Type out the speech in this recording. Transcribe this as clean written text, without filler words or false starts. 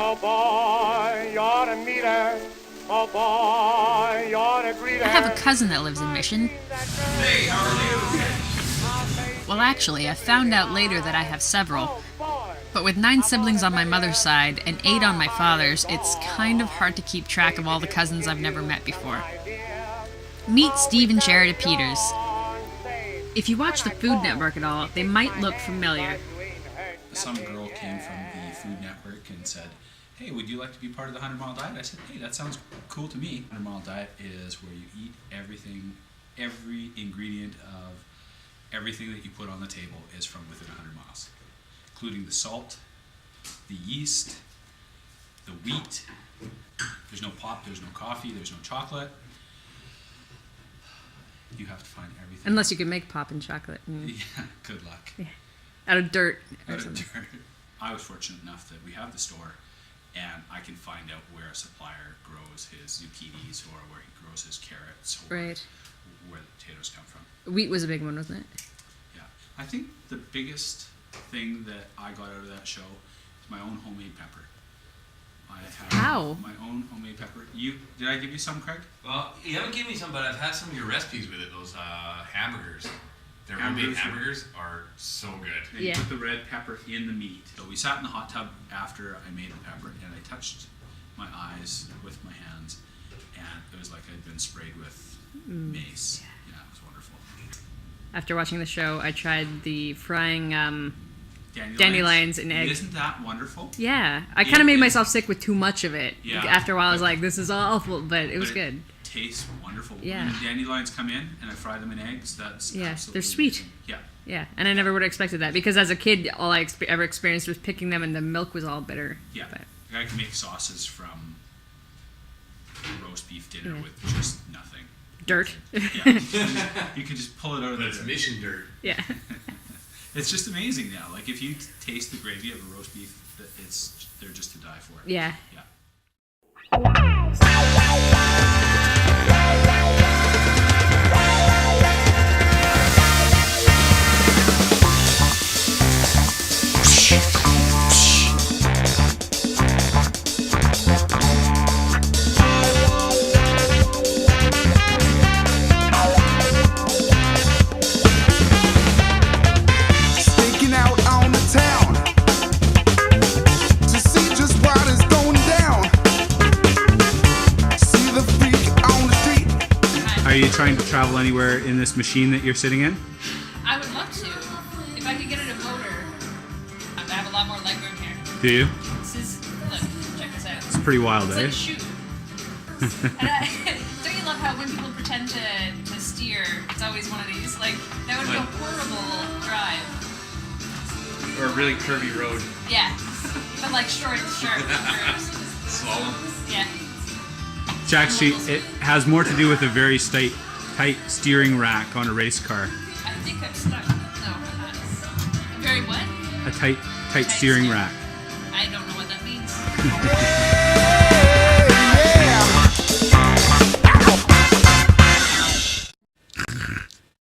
Oh boy, you ought to meet her. Oh boy, you ought to greet her. I have a cousin that lives in Mission. Hey, how are you? Well, actually, I found out later that I have several. But with 9 siblings on my mother's side and 8 on my father's, it's kind of hard to keep track of all the cousins I've never met before. Meet Steve and Sherida Peters. If you watch the Food Network at all, they might look familiar. Some girl came from the Food Network and said, hey, would you like to be part of the 100 Mile Diet? I said, hey, that sounds cool to me. 100 Mile Diet is where you eat everything, every ingredient of everything that you put on the table is from within 100 miles, including the salt, the yeast, the wheat. There's no pop, there's no coffee, there's no chocolate. You have to find everything. Unless you can make pop and chocolate. Yeah, good luck. Yeah. Out of dirt or Out of something. dirt. I was fortunate enough that we have the store and I can find out where a supplier grows his zucchinis or where he grows his carrots or Right. where the potatoes come from. Wheat was a big one, wasn't it? Yeah. I think the biggest thing that I got out of that show is my own homemade pepper. I have How? my own homemade pepper. Did I give you some, Craig? Well, you haven't given me some, but I've had some of your recipes with it. Those hamburgers. Their homemade hamburgers are so good. And you put the red pepper in the meat. So we sat in the hot tub after I made the pepper and I touched my eyes with my hands and it was like I'd been sprayed with mace. Yeah, it was wonderful. After watching the show, I tried the frying dandelions in eggs. Isn't that wonderful? Yeah. I kind of made myself sick with too much of it. Yeah. After a while, I was like, this is awful, but it was But good. Tastes wonderful. Yeah. When the dandelions come in and I fry them in eggs, that's Yeah, absolutely they're sweet. amazing. Yeah. Yeah, and I never would have expected that because as a kid, all I ever experienced was picking them and the milk was all bitter. Yeah. But, I can make sauces from roast beef dinner Yeah. with just nothing. dirt. Yeah. You can just pull it out of That's the mission dirt. Yeah. It's just amazing now. Like if you taste the gravy of a roast beef, they're just to die for. Yeah. Yeah. Sneaking out on the town to see just what is going down. See the freak on the street. Are you trying to travel anywhere in this machine that you're sitting in? I would love to. If I could get it a motor, I have a lot more legroom here. Do you? This is, look, check this out. It's pretty wild, It's eh? like a shoe. Don't you love how when people pretend to steer, it's always one of these? Like, that would be a horrible drive. Or a really curvy road. Yeah. But like short, sharp curves. Slalom. Yeah. It's actually, it has more to do with a very tight steering rack on a race car. I think I'm stuck. No, I'm not. A very what? A tight steering rack. I don't know what that means.